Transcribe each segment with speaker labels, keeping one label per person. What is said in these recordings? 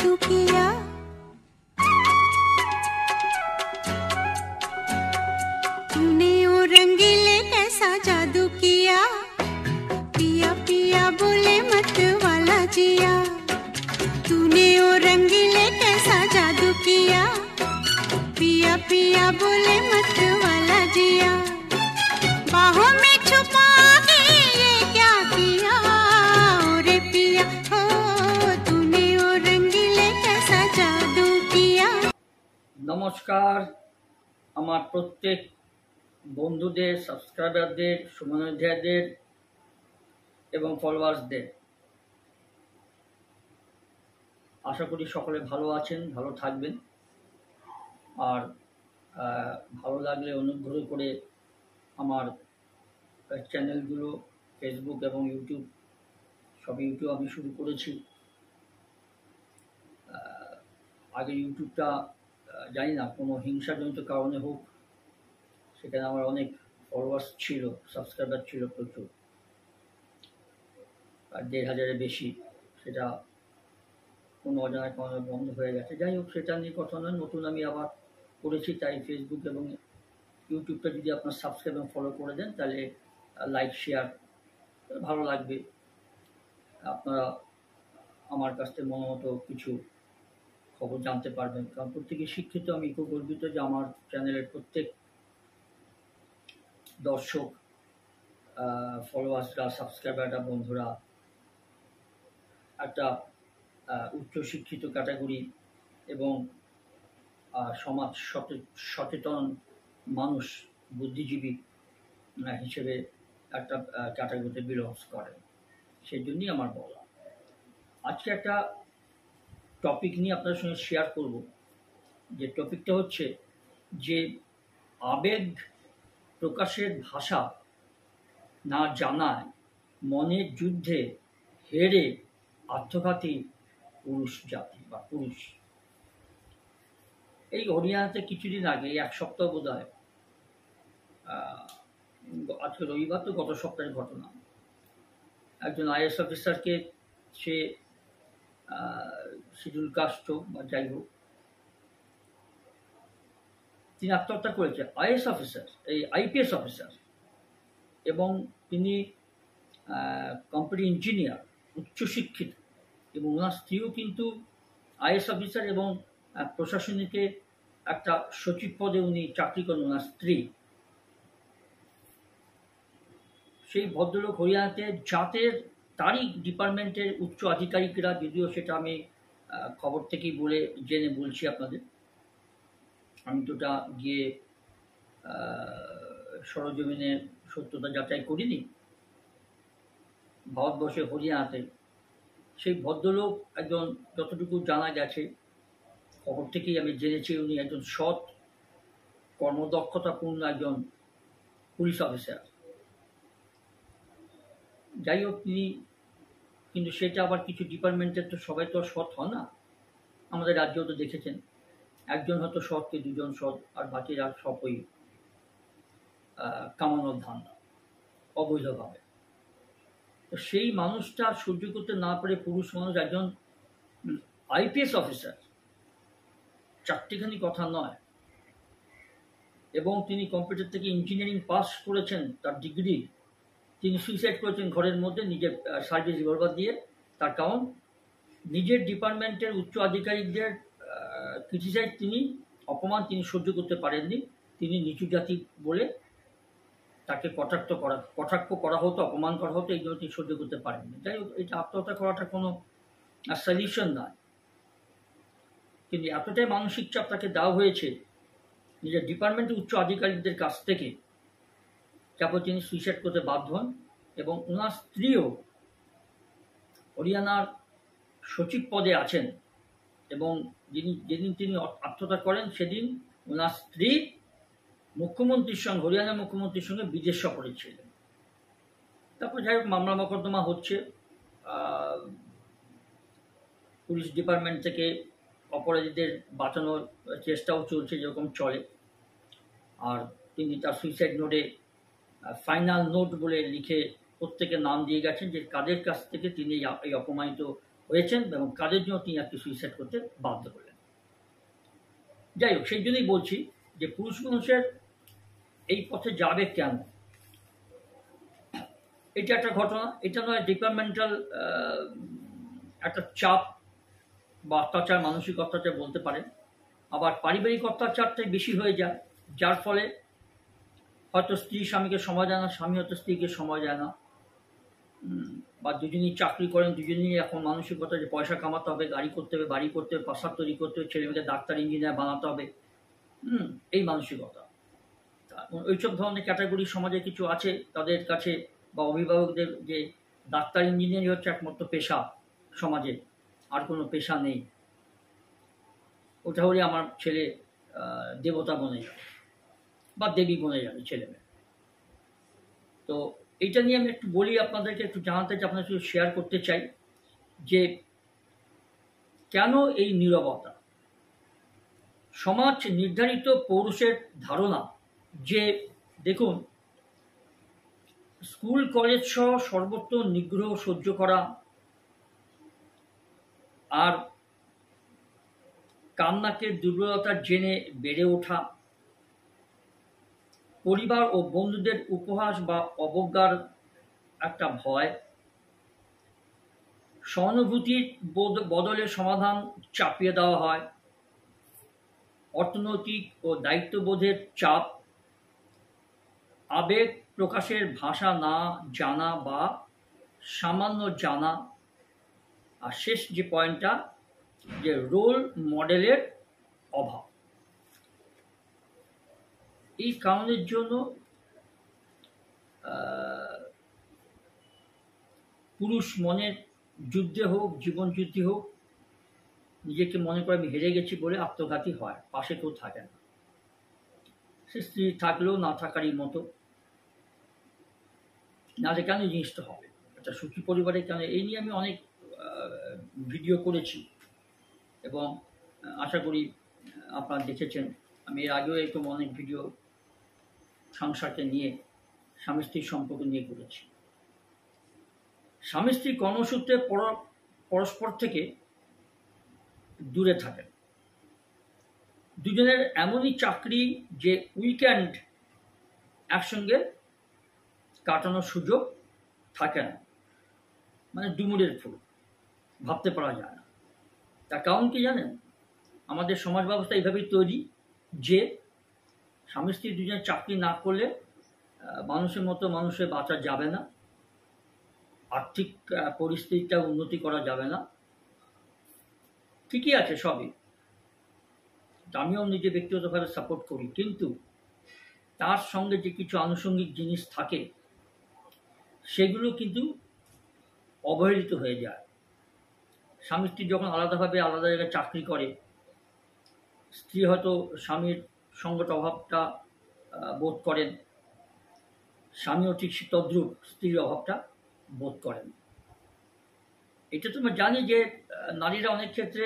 Speaker 1: जादू किया, तूने वो रंगीले कैसा जादू किया, पिया पिया बोले मत वाला जिया, तूने वो रंगीले कैसा जादू किया, पिया पिया बोले मत वाला जिया, बाहों में छुपा के ये क्या किया, ओरे पिया हो तूने वो रंगीले कैसा जादू किया।
Speaker 2: নমস্কার আমার প্রত্যেক বন্ধুদের, সাবস্ক্রাইবারদের, শুভানুধ্যায়ীদের এবং ফলোয়ার্সদের, আশা করি সকলে ভালো আছেন, ভালো থাকবেন। আর ভালো লাগলে অনুগ্রহ করে আমার চ্যানেলগুলো ফেসবুক এবং ইউটিউব, ইউটিউব আমি শুরু করেছি। আগে ইউটিউবটা জানি না কোনো হিংসাজনিত কারণে হোক, সেখানে আমার অনেক ফলোয়ার্স ছিল, সাবস্ক্রাইবার ছিল প্রচুর, 1,500-এর বেশি, সেটা কোনো অজানা কারণে বন্ধ হয়ে গেছে। যাই হোক, সেটা নিয়ে কথা নয়, নতুন আমি আবার করেছি। তাই ফেসবুক এবং ইউটিউবটা যদি আপনার সাবস্ক্রাইব এবং ফলো করে দেন, তাহলে লাইক শেয়ার ভালো লাগবে, আপনারা আমার কাছ থেকে মনোমতো কিছু খবর জানতে পারবেন। কারণ প্রত্যেকে শিক্ষিত, আমি খুব গর্বিত যে আমার চ্যানেলের প্রত্যেক দর্শক, ফলোয়ার্সরা, সাবস্ক্রাইবাররা, বন্ধুরা একটা উচ্চশিক্ষিত ক্যাটাগরি এবং সমাজ সচেতন মানুষ, বুদ্ধিজীবী হিসেবে একটা ক্যাটাগরিতে বিলংস করে। সেই জন্যই আমার বলা। আজকে একটা টপিক নিয়ে আপনার সঙ্গে শেয়ার করব, যে টপিকটা হচ্ছে যে আবেগ প্রকাশের ভাষা না জানায় মনের যুদ্ধে হেরে আত্মঘাতী পুরুষ জাতি বা পুরুষ। এই হরিয়ানাতে কিছুদিন আগে, এক সপ্তাহ বোধ হয়, আজকে রবিবার তো, গত সপ্তাহের ঘটনা, একজন আইএস অফিসারকে সে শিডিউল কাস্ট হোক বা যাই হোক, তিনি আত্মহত্যা করেছে। আইএস অফিসার, এই আইপিএস অফিসার, এবং তিনি কোম্পানি ইঞ্জিনিয়ার, উচ্চশিক্ষিত, এবং ওনার স্ত্রীও কিন্তু আইএস অফিসার এবং প্রশাসনিকে একটা সচিব পদে উনি চাকরি করেন, ওনার স্ত্রী। সেই ভদ্রলোক হরিয়ানাতে জাতের, তারই ডিপার্টমেন্টের উচ্চ আধিকারিকরা, যদিও সেটা আমি খবর থেকেই জেনে বলছি আপনাদের, আমি তো ওটা গিয়ে সরজমিনে সত্যতা যাচাই করিনি। ভারতবর্ষে হরিয়ানাতে সেই ভদ্রলোক একজন, যতটুকু জানা গেছে খবর থেকেই আমি জেনেছি, উনি একজন সৎ, কর্মদক্ষতাপূর্ণ একজন পুলিশ অফিসার। যাই হোক, তিনি কিন্তু সেটা আবার কিছু ডিপার্টমেন্টের তো সবাই তো সৎ হয় না। আমাদের রাজ্যেও তো দেখেছেন, একজন হয়তো সৎ, কি দুজন সৎ, আর বাকিরা সবই কামানোর ধান্দা, অবৈধভাবে। তো সেই মানুষটা সহ্য করতে না পারে, পুরুষ মানুষ, একজন আইপিএস অফিসার, চারটিখানি কথা নয়, এবং তিনি কম্পিউটার থেকে ইঞ্জিনিয়ারিং পাস করেছেন, তার ডিগ্রি, তিনি সুইসাইড করেছেন ঘরের মধ্যে, নিজের সার্ভিস বরবাদ দিয়ে। তার কারণ নিজের ডিপার্টমেন্টের উচ্চ আধিকারিকদের ক্রিটিসাইজ, অপমান তিনি সহ্য করতে পারেননি। তিনি নিচু জাতি বলে তাকে কটাক্ষ করা হতো, অপমান করা হতো, এই জন্য তিনি সহ্য করতে পারেননি। যাই হোক, এটা আত্মহত্যা করাটা কোনো সলিউশন নয়, কিন্তু এতটাই মানসিক চাপ তাকে দেওয়া হয়েছে নিজের ডিপার্টমেন্টের উচ্চ আধিকারিকদের কাছ থেকে, তারপর তিনি সুইসাইড করতে বাধ্য হন। এবং ওনার স্ত্রীও হরিয়ানার সচিব পদে আছেন, এবং যেদিন তিনি আত্মহত্যা করেন, সেদিন ওনার স্ত্রী মুখ্যমন্ত্রীর সঙ্গে, হরিয়ানার মুখ্যমন্ত্রীর সঙ্গে বিদেশ সফরে ছিলেন। তারপর যাই হোক, মামলা মোকদ্দমা হচ্ছে, পুলিশ ডিপার্টমেন্ট থেকে অপরাধীদের বাঁচানোর চেষ্টাও চলছে, যেরকম চলে। আর তিনি তার সুইসাইড নোটে ফাইনাল নোট বলে লিখে প্রত্যেকের নাম দিয়ে গেছেন, যে কাদের কাছ থেকে তিনি এই অপমানিত হয়েছেন এবং কাজের জন্য তিনি আজকে সুইসাইড করতে বাধ্য করলেন। যাই হোক, সেই জন্যই বলছি যে পুরুষ মানুষের এই পথে যাবে কেন, এটা একটা ঘটনা। এটা নয় ডিপার্টমেন্টাল একটা চাপ বা অত্যাচার, মানসিক অত্যাচার বলতে পারেন। আবার পারিবারিক অত্যাচারটাই বেশি হয়ে যায়, যার ফলে হয়তো স্ত্রী স্বামীকে সময় দেয় না, স্বামী হয়তো স্ত্রীকে সময় দেয় না, বা দুজনেই চাকরি করেন, দুজনেই এখন মানসিকতা যে পয়সা কামাতে হবে, গাড়ি করতে হবে, বাড়ি করতে হবে, প্রাসাদ তৈরি করতে হবে, ছেলে মেয়েকে ডাক্তার ইঞ্জিনিয়ার বানাতে হবে, এই মানসিকতা। ওইসব ধরনের ক্যাটাগরি সমাজে কিছু আছে, তাদের কাছে বা অভিভাবকদের যে ডাক্তার ইঞ্জিনিয়ারই হচ্ছে একমাত্র পেশা সমাজে, আর কোনো পেশা নেই। ওটা হলে আমার ছেলে দেবতা বনে যাবে বা দেবী বনে যাবে ছেলে মেয়ে। তো এইটা নিয়ে আমি একটু বলি আপনাদেরকে, একটু জানাতে চাই, আপনাদের সাথে শেয়ার করতে চাই যে কেন এই নীরবতা। সমাজ নির্ধারিত পৌরুষের ধারণা যে দেখুন, স্কুল কলেজ সহ সর্বত্র নিগ্রহ সহ্য করা আর কান্নাকে দুর্বলতার জেনে বেড়ে ওঠা, পরিবার ও বন্ধুদের উপহাস বা অবজ্ঞার একটা ভয়, সহানুভূতির বদলে সমাধান চাপিয়ে দেওয়া হয়, অর্থনৈতিক ও দায়িত্ববোধের চাপ, আবেগ প্রকাশের ভাষা না জানা বা সামান্য জানা, আর শেষ যে পয়েন্টটা, যে রোল মডেলের অভাব। এই কারণের জন্য পুরুষ মনের যুদ্ধে হোক, জীবন যুদ্ধে হোক, নিজেকে মনে করে আমি হেরে গেছি বলে আত্মঘাতী হয়, পাশে কেউ থাকে না। সে স্ত্রী থাকলেও না থাকারই মতো, না যে কেন জিনিসটা হবে, একটা সুখী পরিবারে কেন। এই নিয়ে আমি অনেক ভিডিও করেছি এবং আশা করি আপনারা দেখেছেন। আমি এর আগেও এরকম অনেক ভিডিও সংসারকে নিয়ে, স্বামী স্ত্রীর সম্পর্ক নিয়ে করেছি। স্বামী স্ত্রী কর্মসূত্রে পরস্পর থেকে দূরে থাকেন। দুজনের এমনই চাকরি যে উইকেন্ড একসঙ্গে কাটানোর সুযোগ থাকে না, মানে ডুমুরের ফুল, ভাবতে পারা যায় না। তার কারণ কি জানেন? আমাদের সমাজ ব্যবস্থা এইভাবেই তৈরি যে স্বামী স্ত্রী দুজনে চাকরি না করলে মানুষের মতো মানুষের বাঁচা যাবে না, আর্থিক পরিস্থিতিটা উন্নতি করা যাবে না। ঠিকই আছে সবই, আমিও নিজে ব্যক্তিগতভাবে সাপোর্ট করি, কিন্তু তার সঙ্গে যে কিছু আনুষঙ্গিক জিনিস থাকে সেগুলো কিন্তু অবহেলিত হয়ে যায়। স্বামী স্ত্রী যখন আলাদাভাবে আলাদা জায়গায় চাকরি করে, স্ত্রী হয়তো স্বামীর সঙ্গত অভাবটা বোধ করেন, স্বামীও ঠিক তদ্রূপ স্ত্রীর অভাবটা বোধ করেন। এটা তো আমরা জানি যে নারীরা অনেক ক্ষেত্রে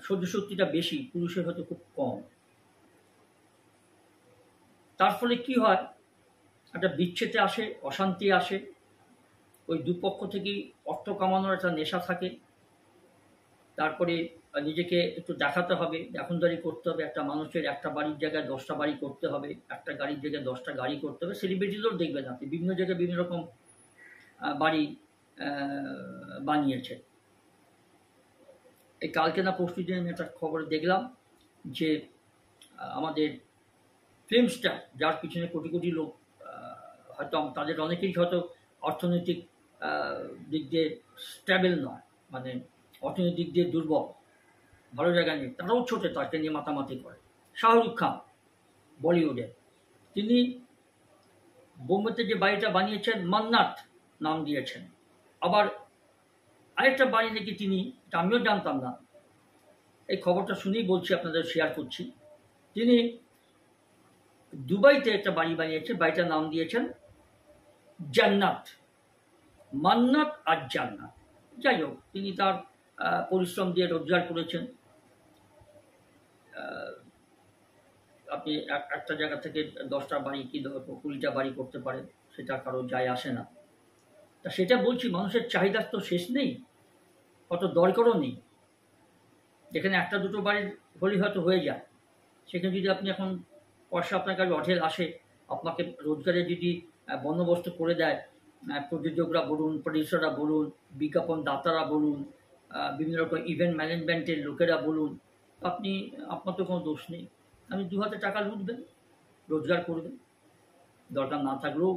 Speaker 2: সহ্য শক্তিটা বেশি, পুরুষের হয়তো খুব কম। তার ফলে কি হয়, একটা বিচ্ছেদে আসে, অশান্তি আসে, ওই দুপক্ষ থেকেই অর্থ কামানোর একটা নেশা থাকে। তারপরে নিজেকে একটু দেখাতে হবে, দেখানদারি করতে হবে। একটা মানুষের একটা বাড়ির জায়গায় 10টা বাড়ি করতে হবে, একটা গাড়ির জায়গায় 10টা গাড়ি করতে হবে। সেলিব্রিটিদেরও দেখবেন আপনি, বিভিন্ন জায়গায় বিভিন্ন রকম বাড়ি বানিয়েছে। এই কালকে না পরশু দিন আমি একটা খবরে দেখলাম যে আমাদের ফিল্ম স্টার, যার পিছনে কোটি কোটি লোক, হয়তো তাদের অনেকেই হয়তো অর্থনৈতিক দিক দিয়ে স্ট্যাবল নয়, মানে অর্থনৈতিক দিক দিয়ে দুর্বল, ভালো জায়গায় নেই, তারাও ছোটে তাকে নিয়ে মাতামাতি করে। শাহরুখ খান বলিউডে, তিনি বোম্বেতে যে বাড়িটা বানিয়েছেন মান্নাত নাম দিয়েছেন। আবার আরেকটা বাড়ি নাকি তিনি, আমিও জানতাম না, এই খবরটা শুনেই বলছি, আপনাদের শেয়ার করছি। তিনি দুবাইতে একটা বাড়ি বানিয়েছেন, বাড়িটার নাম দিয়েছেন জান্নাত। মান্নাত আর জান্নাত। যাই হোক, তিনি তার পরিশ্রম দিয়ে রোজগার করেছেন। আপনি একটা জায়গা থেকে 10টা বাড়ি কি 20টা বাড়ি করতে পারেন, সেটা কারো যায় আসে না। তা সেটা বলছি, মানুষের চাহিদার তো শেষ নেই। অত দরকারও নেই। যেখানে একটা দুটো বাড়ির হলেই হয়তো হয়ে যায়, সেখানে যদি আপনি এখন পয়সা আপনার কাছে অঢেল আসে, আপনাকে রোজগারের যদি বন্দোবস্ত করে দেয় প্রযোজকরা বলুন, প্রডিউসাররা বলুন, বিজ্ঞাপন দাতারা বলুন, বিভিন্ন রকম ইভেন্ট ম্যানেজমেন্টের লোকেরা বলুন, আপনার তো কোনো দোষ নেই। আপনি 2 হাতে টাকা লুটবেন, রোজগার করবেন, দরকার না থাকলেও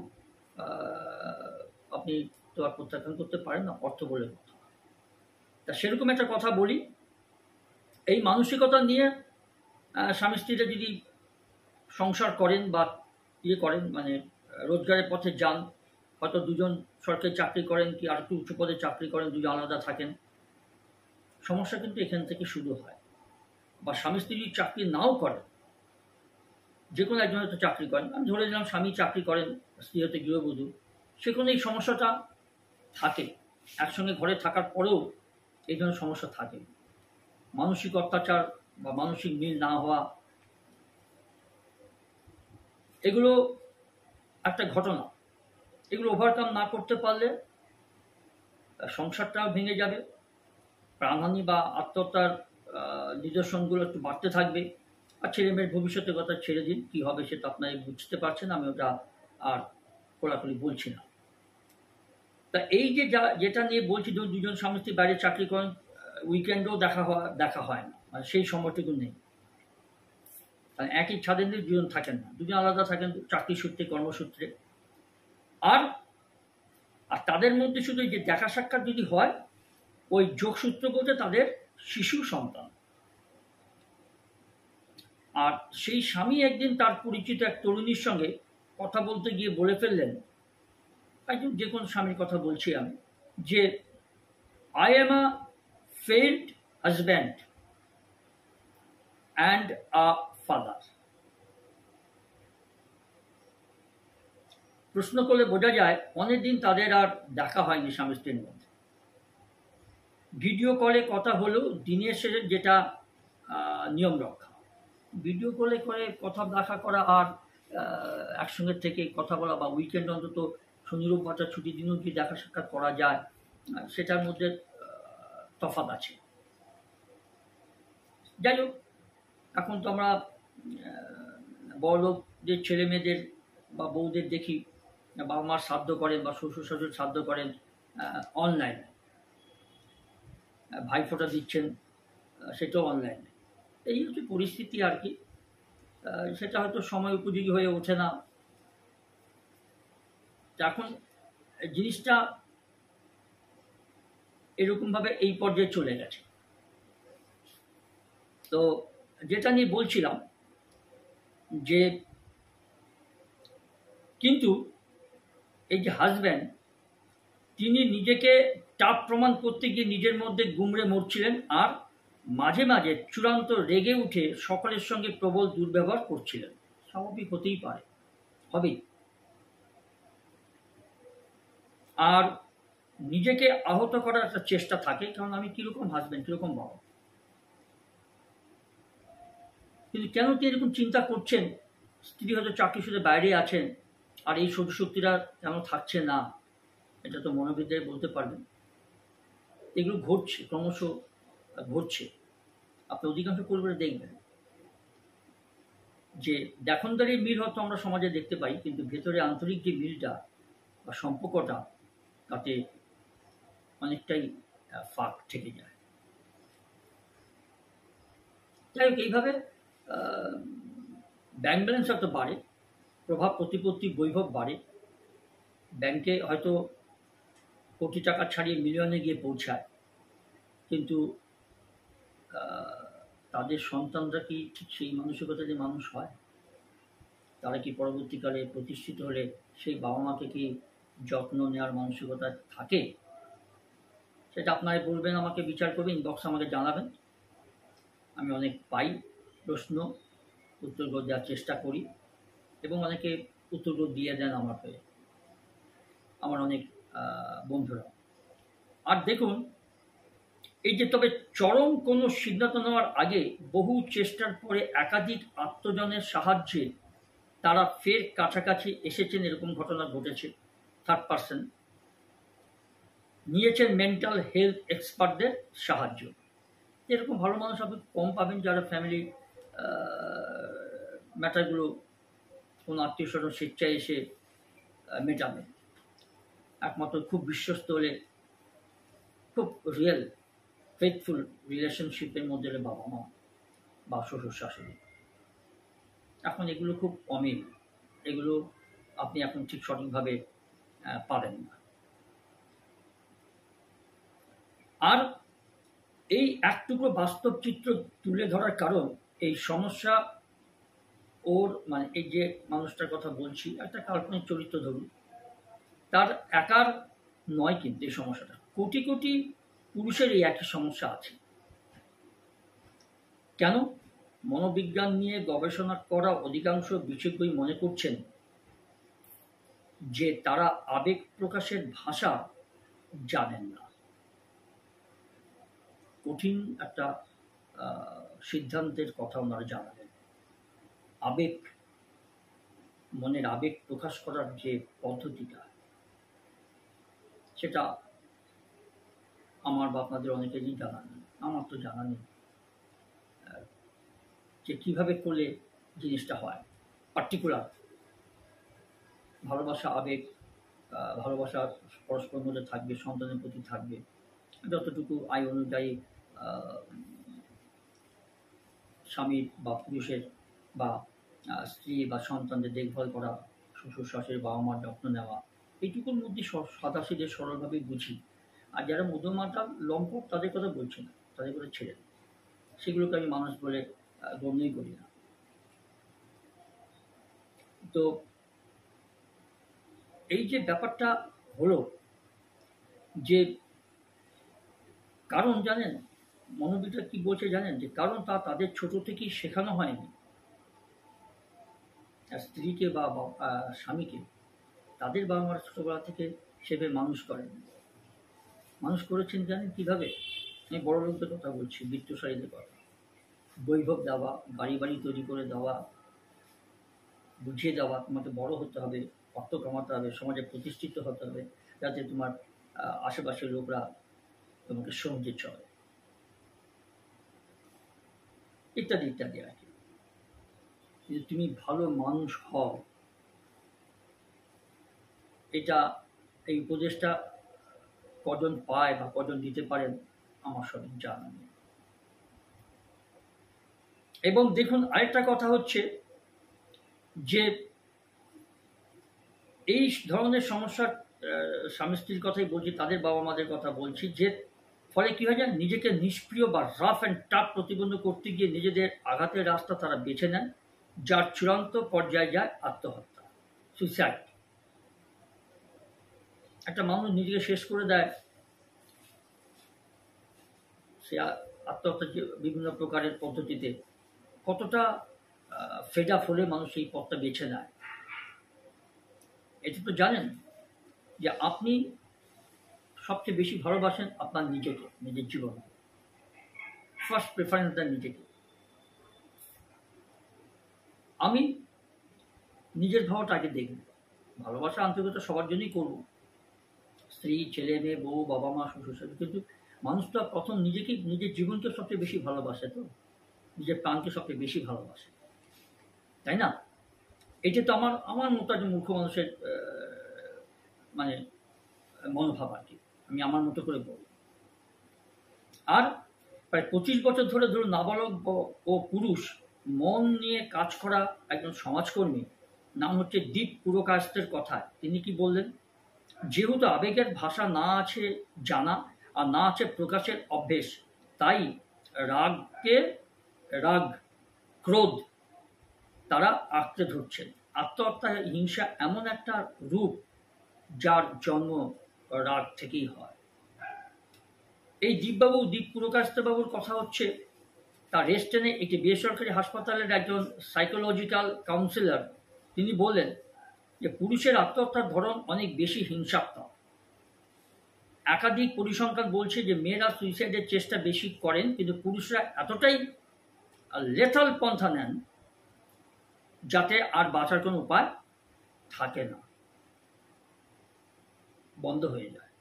Speaker 2: আপনি তো আর প্রত্যাখ্যান করতে পারেন না, অর্থ বলে কথা। তা সেরকম একটা কথা বলি, এই মানসিকতা নিয়ে স্বামী স্ত্রীরা যদি সংসার করেন বা করেন, মানে রোজগারের পথে যান, হয়তো দুজন সরকারি চাকরি করেন কি আর একটু উঁচু পদে চাকরি করেন, দুজন আলাদা থাকেন, সমস্যা কিন্তু এখান থেকে শুরু হয়। বা স্বামী স্ত্রী যদি চাকরি নাও করেন, যে কোনো একজন হয়তো চাকরি করেন, আমি ধরে নিলাম স্বামী চাকরি করেন, স্ত্রী হয়তো গৃহবধূ, সেখানে এই সমস্যাটা থাকে। একসঙ্গে ঘরে থাকার পরেও এই ধরনের সমস্যা থাকে, মানসিক অত্যাচার বা মানসিক মিল না হওয়া, এগুলো একটা ঘটনা। এগুলো ওভারকাম না করতে পারলে সংসারটাও ভেঙে যাবে, প্রাণহানি বা আত্মহত্যার নিদর্শনগুলো একটু বাড়তে থাকবে। আর ছেলে মেয়ের ভবিষ্যতের কথা ছেড়ে দিন, কী হবে সেটা আপনারা বুঝতে পারছেন, আমি ওটা আর খোলাখুলি বলছি না। তা এই যে যেটা নিয়ে বলছি, দুজন স্বামী স্ত্রী বাইরে চাকরি করেন, উইকেন্ডেও দেখা হয় না, মানে সেই সময়টুকু নেই। কারণ একই ছাদের নিয়ে দুজন থাকেন না, দুজন আলাদা থাকেন চাকরি সূত্রে, কর্মসূত্রে। আর তাদের মধ্যে শুধু যে দেখা সাক্ষাৎ যদি হয়, ওই যোগসূত্র বলতে তাদের শিশু সন্তান। আর সেই স্বামী একদিন তার পরিচিত এক তরুণীর সঙ্গে কথা বলতে গিয়ে বলে ফেললেন, একজন যে কোনো স্বামীর কথা বলছি আমি, যে I am a failed husband and a father. প্রশ্ন করলে বোঝা যায় অনেকদিন তাদের আর দেখা হয়নি স্বামী স্ত্রীর মধ্যে। ভিডিও কলে কথা হলেও দিনের শেষে যেটা নিয়ম রক্ষা, ভিডিও কলে করে কথা দেখা করা আর একসঙ্গে থেকে কথা বলা, বা উইকেন্ড অন্তত শনি রোববার ছুটির দিনেও যদি দেখা সাক্ষাৎ করা যায়, সেটার মধ্যে তফাৎ আছে। যাই হোক, এখন তো আমরা বড়লোকদের ছেলে মেয়েদের বা বউদের দেখি বাবা মার শ্রাদ্ধ করেন বা শ্বশুর শাশুড়ির শ্রাদ্ধ করেন অনলাইনে, ভাইফোঁটা দিচ্ছেন সেটাও অনলাইনে। এই হচ্ছে পরিস্থিতি আর কি। সেটা হয়তো সময় উপযোগী হয়ে ওঠে না। এখন জিনিসটা এরকমভাবে এই পর্যায়ে চলে গেছে। তো যেটা নিয়ে বলছিলাম, যে কিন্তু এই যে হাজব্যান্ড, তিনি নিজেকে টাপ প্রমাণ করতে গিয়ে নিজের মধ্যে গুমড়ে মরছিলেন, আর মাঝে মাঝে চূড়ান্ত রেগে উঠে সকলের সঙ্গে প্রবল দুর্ব্যবহার করছিলেন। স্বাভাবিক হতেই পারে, হবেই। আর নিজেকে আহত করার একটা চেষ্টা থাকে, কারণ আমি কীরকম হাজব্যান্ড, কীরকম বাবা। কিন্তু কেন তিনি এরকম চিন্তা করছেন? স্ত্রী হয়তো চাকরি সূত্রে বাইরে আছেন, আর এই শ্বশুর শক্তিরা কেন থাকছে না, এটা তো মনোবিদ্যায় বলতে পারবেন। এগুলো ঘটছে, ক্রমশ ঘটছে। আপনি অধিকাংশ পরিবারে দেখবেন যে দেখনদারির মিল হয়তো আমরা সমাজে দেখতে পাই, কিন্তু ভেতরে আন্তরিক যে মিলটা বা সম্পর্কটা, তাতে অনেকটাই ফাঁক থেকে যায়। যাই হোক, এইভাবে ব্যাংক ব্যালেন্স হয়তো বাড়ে, প্রভাব প্রতিপত্তি বৈভব বাড়ে, ব্যাংকে হয়তো কোটি টাকা ছাড়িয়ে মিলিয়নে গিয়ে পৌঁছায়, কিন্তু তাদের সন্তানরা কি ঠিক সেই মানসিকতা যে মানুষ হয়? তারা কি পরবর্তীকালে প্রতিষ্ঠিত হলে সেই বাবা মাকে কি যত্ন নেওয়ার মানসিকতা থাকে? সেটা আপনারা বলবেন, আমাকে বিচার করবেন, ইনবক্সে আমাকে জানাবেন। আমি অনেক পাই প্রশ্ন, উত্তর দেওয়ার চেষ্টা করি, এবং অনেকে উত্তর দিয়ে দেন আমার হয়ে, আমার অনেক বন্ধুরা। আর দেখুন, এই যে তবে চরম কোনো সিদ্ধান্ত নেওয়ার আগে বহু চেষ্টার পরে একাধিক আত্মজনের সাহায্যে তারা ফের কাছাকাছি এসেছেন, এরকম ঘটনা ঘটেছে। থার্ড পার্সন নিয়েছেন মেন্টাল হেলথ এক্সপার্টদের সাহায্য। এরকম ভালো মানুষ আপনি কম পাবেন যারা ফ্যামিলি ম্যাটারগুলো কোনো আত্মীয় স্বজন স্বেচ্ছায় এসে মেটাবে। একমাত্র খুব বিশ্বস্ত হলে, খুব রিয়েল ফেথফুল রিলেশনশিপের মধ্যে হলে বাবা মা বা শ্বশুর শাশুড়ি। এখন এগুলো খুব কমই, এগুলো আপনি এখন ঠিক সঠিকভাবে পাবেন না। আর এই একটুকু বাস্তব চিত্র তুলে ধরার কারণ এই সমস্যা ওর মানে এই যে মানুষটার কথা বলছি, একটা কাল্পনিক চরিত্র ধরুন, তার একার নয় কিন্তু এই সমস্যাটা, কোটি কোটি পুরুষের এই একই সমস্যা আছে। কেন? মনোবিজ্ঞান নিয়ে গবেষণা করা অধিকাংশ বিশেষজ্ঞই মনে করছেন যে তারা আবেগ প্রকাশের ভাষা জানেন না। কঠিন একটা সিদ্ধান্তের কথা ওনারা জানালেন। আবেগ, মনের আবেগ প্রকাশ করার যে পদ্ধতিটা, সেটা আমার বা আপনাদের অনেকেরই জানা নেই, আমার তো জানা নেই যে কীভাবে করলে জিনিসটা হয়। পার্টিকুলার ভালোবাসা, আবেগ, ভালোবাসা পরস্পরের মধ্যে থাকবে, সন্তানের প্রতি থাকবে, যতটুকু আয় অনুযায়ী স্বামীর বা পুরুষের বা স্ত্রী বা সন্তানদের দেখভাল করা, শ্বশুর শাশুড়ি বাবা মার যত্ন নেওয়া, এইটুকুর মধ্যে সাদাসিধে সরলভাবে বুঝি। আর যারা মধ্যমাতা লম্পট তাদের কথা বলছি না, তাদের কথা ছেড়ে দিই, সেগুলোকে আমি মানুষ বলে গণ্যই করি না। তো এই যে ব্যাপারটা হলো, যে কারণ জানেন মনোবিজ্ঞান কি বলছে জানেন, যে কারণ তাদের ছোট থেকেই শেখানো হয়নি। স্ত্রীকে বা স্বামীকে তাদের বাবা মারা ছোটবেলা থেকে সেভাবে মানুষ করেন। মানুষ করেছেন জানেন কিভাবে? আমি বড় লোকদের কথা বলছি, বিত্তশালীদের কথা। বৈভব দেওয়া, বাড়ি বাড়ি তৈরি করে দেওয়া, বুঝিয়ে দেওয়া তোমাকে বড় হতে হবে, অর্থ কামাতে হবে, সমাজে প্রতিষ্ঠিত হতে হবে, যাতে তোমার আশেপাশের লোকরা তোমাকে সঙ্গে চলে, ইত্যাদি ইত্যাদি আর কি। কিন্তু তুমি ভালো মানুষ হও, এটা এই উপদেশটা কজন পায় বা কজন দিতে পারেন আমার সঠিক জানা নেই। এবং দেখুন আরেকটা কথা হচ্ছে যে এই ধরনের সমস্যা, স্বামী স্ত্রীর কথাই বলছি, তাদের বাবা মাদের কথা বলছি, যে ফলে কি হয় যায়, নিজেকে নিষ্ক্রিয় বা রাফ অ্যান্ড টাফ প্রতিবন্ধ করতে গিয়ে নিজেদের আঘাতের রাস্তা তারা বেছে নেন, যার চূড়ান্ত পর্যায়ে যায় আত্মহত্যা, সুইসাইড। একটা মানুষ নিজেকে শেষ করে দেয়, সে আত্মহত্যা বিভিন্ন প্রকারের পদ্ধতিতে কতটা ফেড আপ হলে মানুষ এই পথটা বেছে নেয়। এটা তো জানেন যে আপনি সবচেয়ে বেশি ভালোবাসেন আপনার নিজেকে, নিজের জীবনে ফার্স্ট প্রেফারেন্স দেন নিজেকে। আমি নিজের ভাবটা আগে দেখব, ভালোবাসা আন্তরিকতা সবার জন্যই করব, স্ত্রী, ছেলে মেয়ে, বউ, বাবা মা, শ্বশুর শাশুড়ি, কিন্তু মানুষ তো প্রথম নিজেকে, নিজের জীবনকে সবচেয়ে বেশি ভালোবাসে, তো নিজের প্রাণকে সবচেয়ে বেশি ভালোবাসে, তাই না? এটা তো আমার মতো একজন মূর্খ মানুষের মানে মনোভাব আর কি, আমি আমার মতো করে বলব। আর প্রায় 25 বছর ধরে ধরুন নাবালক ও পুরুষ মন নিয়ে কাজ করা একজন সমাজকর্মী, নাম হচ্ছে দীপ পুরকায়স্থের কথা। তিনি কি বললেন? যেহেতু আবেগের ভাষা না আছে জানা আর না আছে প্রকাশের অভ্যেস, তাই রাগ, ক্রোধ তারা আঁকড়ে ধরছেন। আত্মহত্যা, হিংসা এমন একটা রূপ যার জন্ম রাগ থেকেই হয়। এই দীপ পুরকায়স্থবাবুর কথা হচ্ছে, তার রেস্টেনে একটি বেসরকারি হাসপাতালের একজন সাইকোলজিক্যাল কাউন্সিলর, তিনি বললেন যে পুরুষের আত্মহত্যার ধরন অনেক বেশি হিংসাত্মক। একাধিক পরিসংখ্যান বলছে যে মেয়েরা সুইসাইডের চেষ্টা বেশি করেন, কিন্তু পুরুষরা এতটাই লেথাল পন্থা নেন যাতে আর বাঁচার কোনো উপায় থাকে না, বন্ধ হয়ে যায়।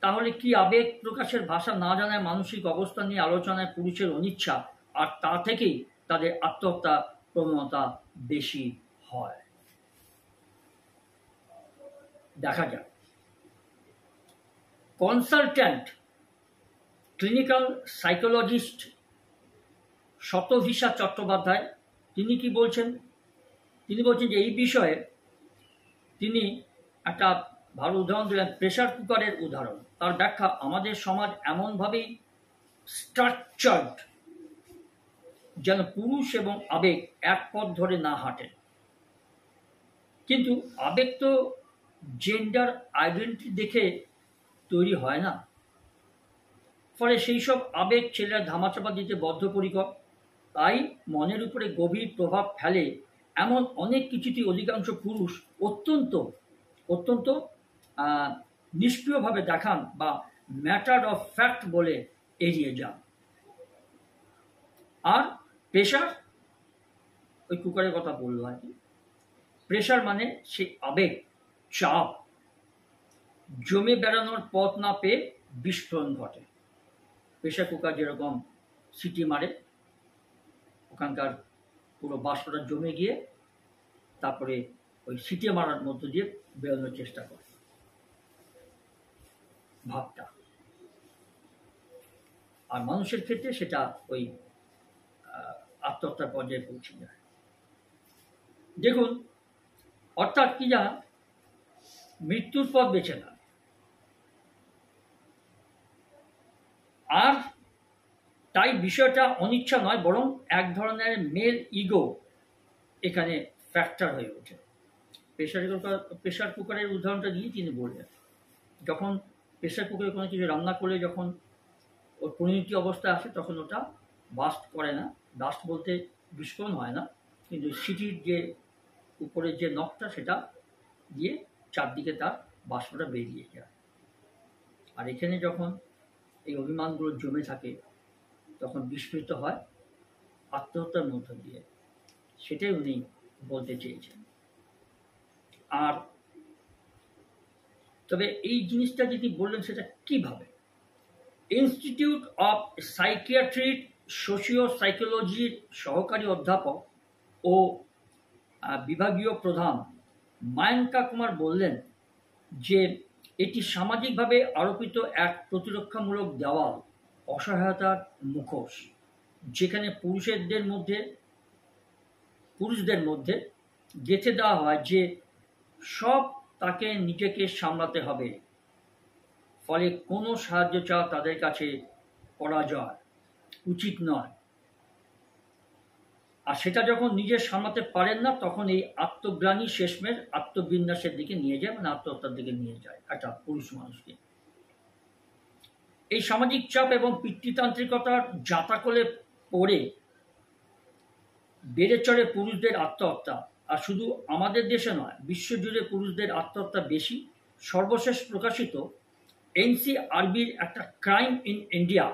Speaker 2: তাহলে কি আবেগ প্রকাশের ভাষা না জানায় মানসিক অবস্থা নিয়ে আলোচনায় পুরুষের অনিচ্ছা, আর তা থেকেই তাদের আত্মহত্যা প্রবণতা বেশি হয়। দেখা যাক, কনসালট্যান্ট ক্লিনিক্যাল সাইকোলজিস্ট শতভিসা চট্টোপাধ্যায় তিনি কি বলছেন? তিনি বলছেন যে এই বিষয়ে তিনি একটা ভালো উদাহরণ দিলেন, প্রেসার কুকারের উদাহরণ। তার ব্যাখ্যা, আমাদের সমাজ এমনভাবেই স্ট্রাকচার্ড যেন পুরুষ এবং আবেগ এক পথ ধরে না হাঁটে। কিন্তু আবেগ তো জেন্ডার আইডেন্টিটি দেখে তৈরি হয় না, ফলে সেই সব আবেগ ছেলেরা ধামাচাপা দিতে বদ্ধপরিকর। তাই মনের উপরে গভীর প্রভাব ফেলে এমন অনেক কিছুতেই অধিকাংশ পুরুষ অত্যন্ত অত্যন্ত নিষ্ক্রিয়ভাবে দেখান বা ম্যাটার অফ ফ্যাক্ট বলে এড়িয়ে যান। আর প্রেশার, ওই কুকারের কথা বললো আর কি, প্রেশার মানে সে আবেগ, চাপ, জমে বেড়ানোর পথ না পেয়ে বিস্ফোরণ ঘটে। প্রেশার কুকার যেরকম সিটি মারে, ওখানকার পুরো বাষ্পটা জমে গিয়ে তারপরে ওই সিটি মারার মধ্য দিয়ে বেরোনোর চেষ্টা করে ভাবটা। আর মানুষের ক্ষেত্রে সেটা ওই আত্মহত্যার পর্যায়ে পৌঁছে যায়। দেখুন, অর্থাৎ কি জানা, মৃত্যুর পথ বেছে না। আর তাই বিষয়টা অনিচ্ছা নয়, বরং এক ধরনের ইগো এখানে ফ্যাক্টর হয়ে ওঠে। প্রেশার কুকারের উদাহরণটা দিয়ে তিনি বললেন, যখন প্রেশার কুকারে কোনো কিছু রান্না করলে যখন ওর পরিণতি অবস্থায় আসে তখন ওটা বাস্ট করে না। বাস্ট বলতে বিস্ফোরণ হয় না, কিন্তু সিটির যে উপরের যে নখটা সেটা দিয়ে চারদিকে তার বাষ্পটা বেরিয়ে যায়। আর এখানে যখন এই অভিমানগুলো জমে থাকে তখন বিস্ফোরিত হয় আত্মহত্যার মধ্য দিয়ে। সেটাই উনি বলতে চেয়েছেন। আর তবে এই জিনিসটা যদি বললেন সেটা কিভাবে, ইনস্টিটিউট অফ সাইকিয়াট্রির সোশিও সাইকোলজির সহকারী অধ্যাপক ও বিভাগীয় প্রধান মায়াঙ্কা কুমার বললেন যে এটি সামাজিকভাবে আরোপিত এক প্রতিরক্ষামূলক দেওয়াল, অসহায়তার মুখোশ, যেখানে পুরুষদের মধ্যে গেঁথে দেওয়া হয় যে সব তাকে নিজেকে সামলাতে হবে, ফলে কোনো সাহায্য চাওয়া তাদের কাছে পরাজয়, উচিত নয়। আর সেটা যখন নিজে সামলাতে পারেন না তখন এই আত্মগ্লানি শেষমেশ আত্মবিন্যাসের দিকে নিয়ে যায়, মানে আত্মহত্যার দিকে নিয়ে যায় একটা পুরুষ মানুষকে। এই সামাজিক চাপ এবং পিতৃতান্ত্রিকতার জাঁতাকলে পড়ে বেড়ে চড়ে পুরুষদের আত্মহত্যা। আর শুধু আমাদের দেশে নয়, বিশ্বজুড়ে পুরুষদের আত্মহত্যা বেশি। সর্বশেষ প্রকাশিত এনসিআরবির একটা ক্রাইম ইন ইন্ডিয়া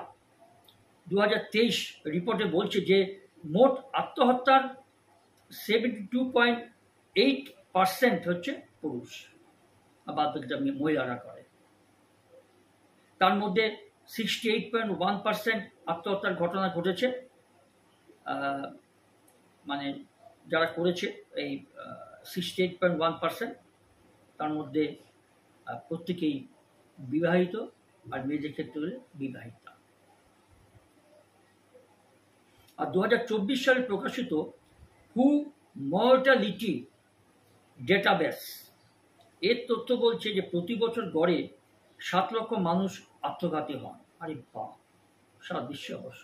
Speaker 2: 2023 রিপোর্টে বলছে যে মোট আত্মহত্যার 72.8% হচ্ছে পুরুষ, বাকিটা মহিলারা করে। তার মধ্যে 68.1% আত্মহত্যার ঘটনা ঘটেছে, মানে যারা করেছে এই 68.1%, তার মধ্যে প্রত্যেকেই বিবাহিত, আর মেয়েদের ক্ষেত্রে হলে বিবাহিতা। আর 2024 সালে প্রকাশিত হু মর্টালিটি ডেটাবেস এর তথ্য বলছে যে প্রতি বছর গড়ে 7 লক্ষ মানুষ আত্মঘাতী হন। আরে বাহ, সারা বিশ্বে অবশ্য।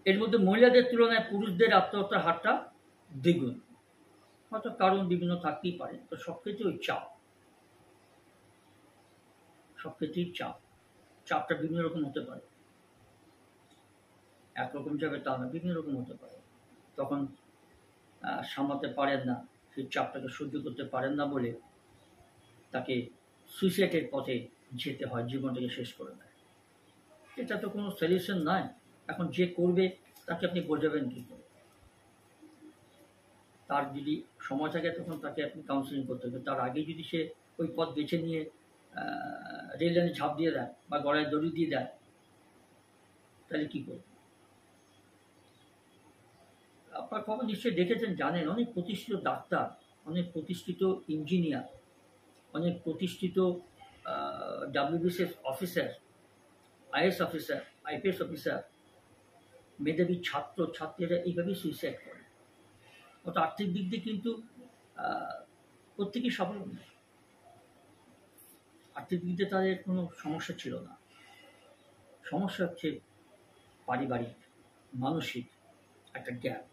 Speaker 2: এর মধ্যে মহিলাদের তুলনায় পুরুষদের আত্মহত্যার হারটা দ্বিগুণ। হয়তো কারণ বিভিন্ন থাকতেই পারে, তো সব ক্ষেত্রে ওই চাপ, সব ক্ষেত্রেই চাপটা বিভিন্ন রকম হতে পারে, একরকম যাবে তা না, বিভিন্ন রকম হতে পারে। তখন সামলাতে পারেন না, সেই চাপটাকে সহ্য করতে পারেন না বলে তাকে সুইসাইডের পথে যেতে হয়, জীবনটাকে শেষ করে দেয়। এটা তো কোনো সলিউশন নয়। এখন যে করবে তাকে আপনি বোঝাবেন কী করে? তার যদি সময় থাকে তখন তাকে আপনি কাউন্সিলিং করতে হবে। তার আগে যদি সে ওই পথ বেছে নিয়ে রেল লাইনে ঝাঁপ দিয়ে দেয় বা গলায় দড়ি দিয়ে দেয়, তাহলে কী করবে? আপনার খবর নিশ্চয়ই দেখেছেন, জানেন, অনেক প্রতিষ্ঠিত ডাক্তার, অনেক প্রতিষ্ঠিত ইঞ্জিনিয়ার, অনেক প্রতিষ্ঠিত WBCS officer, IAS officer, IPS officer, মেধাবী ছাত্র ছাত্রীরা এইভাবেই সুইসাইড করে। অত আর্থিক দিক দিয়ে কিন্তু প্রত্যেকেই স্বাবলম্বী, আর্থিক দিক দিয়ে তাদের কোনো সমস্যা ছিল না। সমস্যা হচ্ছে পারিবারিক, মানসিক একটা গ্যাপ,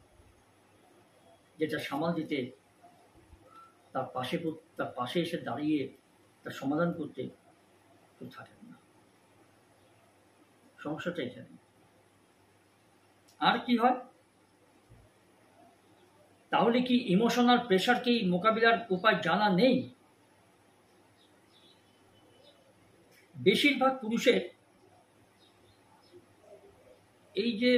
Speaker 2: যেটা সামাল দিতে তার পাশে এসে দাঁড়িয়ে তার সমাধান করতে কেউ থাকেন না। সমস্যাটা এখানে। আর কি হয়? তাহলে কি ইমোশনাল প্রেশারকেই মোকাবিলার উপায় জানা নেই? বেশিরভাগ পুরুষের এই যে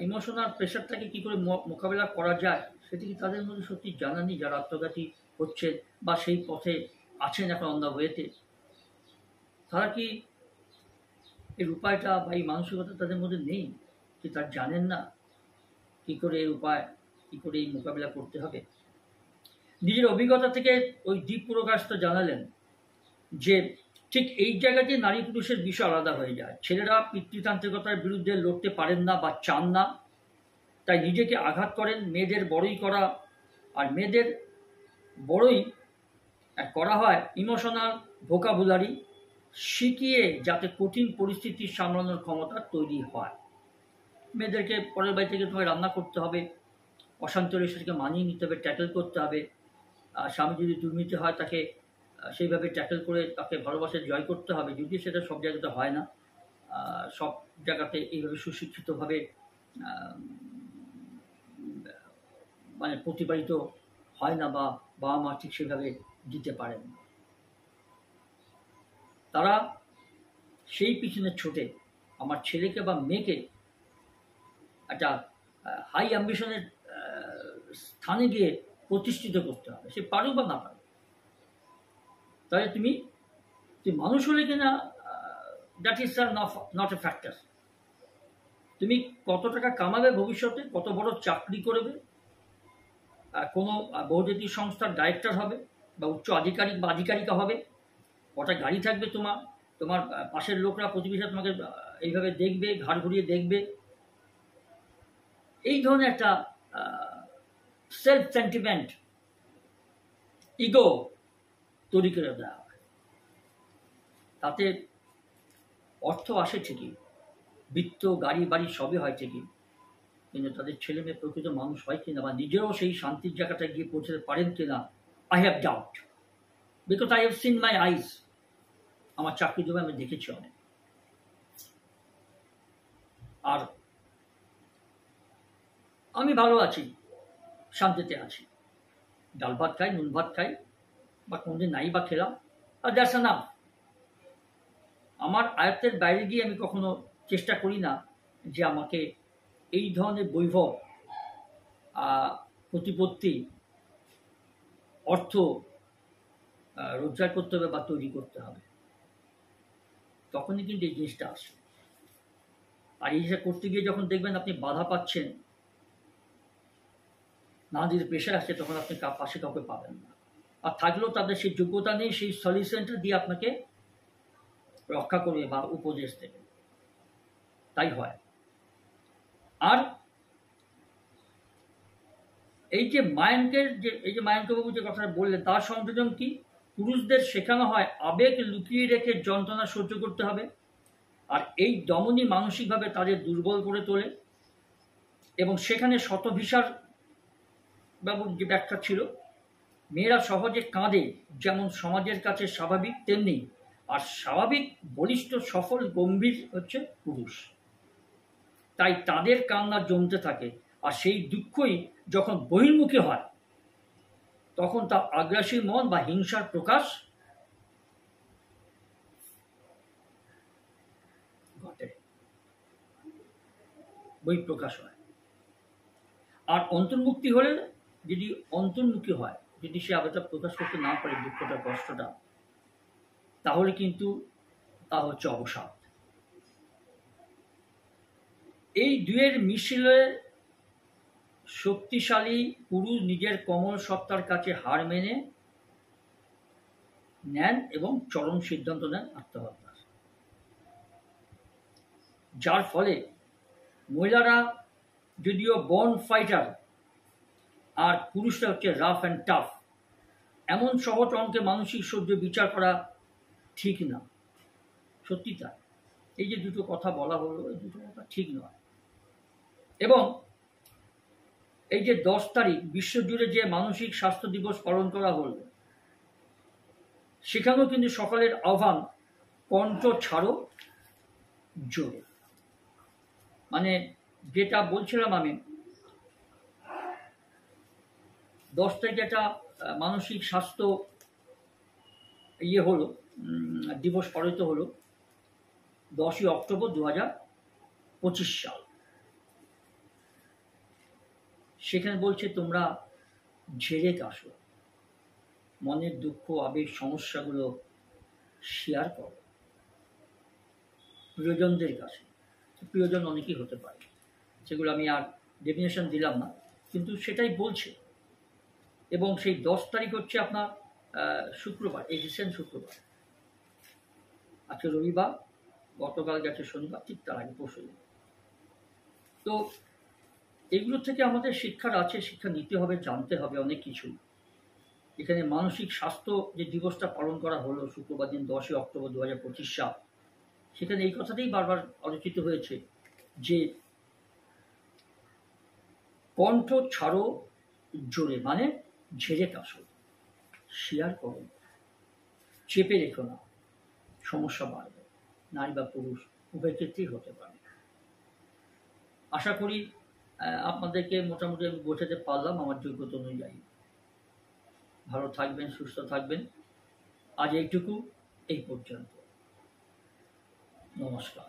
Speaker 2: ইমোশনাল প্রেশারটাকে কি করে মোকাবিলা করা যায়, সেটি কি তাদের মধ্যে সত্যি জানা নেই, যারা আত্মঘাতী হচ্ছে বা সেই পথে আছেন এখন অন দ্য ওয়েতে? তারা কি এর উপায়টা বা এই মানসিকতা তাদের মধ্যে নেই, কি তার জানেন না কি করে এই উপায়, কি করে এই মোকাবিলা করতে হবে? নিজের অভিজ্ঞতা থেকে ওই দীপ প্রকাশ তো জানালেন যে ঠিক এই জায়গাতে নারী পুরুষের বিষয় আলাদা হয়ে যায়। ছেলেরা পিতৃতান্ত্রিকতার বিরুদ্ধে লড়তে পারেন না বা চান না, তাই নিজেকে আঘাত করেন। মেয়েদের বড়ই করা, আর মেয়েদের বড়ই করা হয় ইমোশনাল ভোকাবুলারি শিখিয়ে, যাতে কঠিন পরিস্থিতি সামলানোর ক্ষমতা তৈরি হয়। মেয়েদেরকে পরের বাড়ি থেকে তোমায় রান্না করতে হবে, অশান্ত হলে সেটাকে মানিয়ে নিতে হবে, ট্যাকেল করতে হবে। স্বামী যদি দুর্নীতি হয় তাকে সেইভাবে ট্যাকেল করে তাকে ভালোবাসে জয় করতে হবে, যদিও সেটা সব জায়গাতে হয় না। সব জায়গাতে এইভাবে সুশিক্ষিতভাবে মানে প্রতিপালিত হয় না, বা বাবা মা ঠিক সেভাবে দিতে পারেন। তারা সেই পিছনে ছোটে আমার ছেলেকে বা মেয়েকে একটা হাই অ্যাম্বিশনের স্থানে গিয়ে প্রতিষ্ঠিত করতে হবে, সে পারুক বা না পারুক। তাহলে তুমি মানুষ হলে কিনা that is not a factor. তুমি কত টাকা কামাবে ভবিষ্যতে, কত বড় চাকরি করবে, কোনো বহুজাতিক সংস্থার ডাইরেক্টর হবে বা উচ্চ আধিকারিক বা আধিকারিকা হবে, কটা গাড়ি থাকবে তোমার, তোমার পাশের লোকরা প্রতিবেশীরা তোমাকে এইভাবে দেখবে, ঘাড় ঘুরিয়ে দেখবে, এই ধরনের একটা সেলফ সেন্টিমেন্ট, ইগো তৈরি করে দেওয়া হয়। তাতে অর্থ আসে ঠিকই, বৃত্ত, গাড়ি বাড়ি সবই হয় ঠিকই, কিন্তু তাদের ছেলে মেয়ে প্রকৃত মানুষ হয় কিনা বা নিজেরাও সেই শান্তির জায়গাটায় গিয়ে পৌঁছতে পারেন কিনা, I have doubt, because I have seen my eyes. আমার চাকরি দেবে আমি দেখেছি অনেক। আর আমি ভালো আছি, শান্তিতে আছি, ডাল ভাত খাই, নুন ভাত খাই, বা কোনদিন নাই বা খেলাম, আর দ্যাটস এনাফ। আমার আয়ত্তের বাইরে গিয়ে আমি কখনো চেষ্টা করি না যে আমাকে এই ধরনের বৈভব, প্রতিপত্তি, অর্থ রোজগার করতে হবে বা তৈরি করতে হবে। তখনই কিন্তু এই জিনিসটা আসে। আর এই জিনিসটা করতে গিয়ে যখন দেখবেন আপনি বাধা পাচ্ছেন, না যদি প্রেশার আসছে, তখন আপনি পাশে কাউকে পাবেন না। আর থাকলেও তাদের সেই যোগ্যতা নেই সেই সলিউশনটা দিয়ে আপনাকে রক্ষা করবে বা উপদেশ দেবে। তাই হয়। আর এই যে মায়াঙ্কবাবু যে কথাটা বললেন, তার সংযোজন কি? পুরুষদের শেখানো হয় আবেগ লুকিয়ে রেখে যন্ত্রণা সহ্য করতে হবে, আর এই দমনই মানসিকভাবে তাদের দুর্বল করে তোলে। এবং সেখানে শতভিসার বাবুর যে ব্যাখ্যা ছিল, মেয়েরা সহজে কাঁদে, যেমন সমাজের কাছে স্বাভাবিক তেমনি, আর স্বাভাবিক, বলিষ্ঠ, সফল, গম্ভীর হচ্ছে পুরুষ। তাই তাদের কান্না জমতে থাকে, আর সেই দুঃখই যখন বহির্মুখী হয় তখন তা আগ্রাসী মন বা হিংসার প্রকাশ ঘটে, বহিঃপ্রকাশ হয়। আর অন্তর্মুক্তি হলে, যদি অন্তর্মুখী হয়, যদি সে আবেগটা প্রকাশ করতে না পারে, দুঃখটা কষ্টটা, তাহলে কিন্তু তা হচ্ছে অবসাদ। এই দুয়ের মিছিলে শক্তিশালী পুরুষ নিজের কোমল সত্তার কাছে হার মেনে নেন এবং চরম সিদ্ধান্ত নেন আত্মহত্যার, যার ফলে মহিলারা যদিও বর্ন ফাইটার আর পুরুষরা হচ্ছে রাফ অ্যান্ড টাফ, এমন সহজ অঙ্কে মানসিক সহ্য বিচার করা ঠিক না। সত্যি তাই। এই যে দুটো কথা বলা হলো, এই দুটো কথা ঠিক নয়। এবং এই যে 10 তারিখ বিশ্বজুড়ে যে মানসিক স্বাস্থ্য দিবস পালন করা হলো, সেখানেও কিন্তু সকালের আহ্বান কণ্ঠ ছাড়ো জোরে। মানে যেটা বলছিলাম আমি, 10 তারিখে একটা মানসিক স্বাস্থ্য হলো, দিবস পালিত হলো 10ই অক্টোবর 2025 সাল। সেখানে বলছে তোমরা ঝেড়ে কাশো, মনের দুঃখ আবেগ সমস্যাগুলো শেয়ার করো প্রিয়জনদের কাছে। প্রিয়জন অনেকেই হতে পারে, সেগুলো আমি আর ডেফিনেশন দিলাম না, কিন্তু সেটাই বলছে। এবং সেই 10 তারিখ হচ্ছে আপনার শুক্রবার, এই রিসেন্ট শুক্রবার। আজকে রবিবার, গতকাল গেছে শনিবার, ঠিক তার আগে পরশু। তো এগুলো থেকে আমাদের শিক্ষার আছে, শিক্ষা নিতে হবে, জানতে হবে অনেক কিছু। এখানে মানসিক স্বাস্থ্য যে দিবসটা পালন করা হলো শুক্রবার দিন 10ই অক্টোবর 2025 সাল, সেখানে এই কথাটাই বারবার আলোচিত হয়েছে যে কণ্ঠ ছাড়ো জোরে, মানে ঝেড়ে কাশো, শেয়ার করো, চেপে রেখো না, সমস্যা বাড়বে। নারী বা পুরুষ উভয় ক্ষেত্রেই হতে পারে। আশা করি আপনাদেরকে মোটামুটি আমি বোঝাতে পারলাম আমার যোগ্যতা অনুযায়ী। ভালো থাকবেন, সুস্থ থাকবেন। আজ এইটুকু, এই পর্যন্ত। নমস্কার।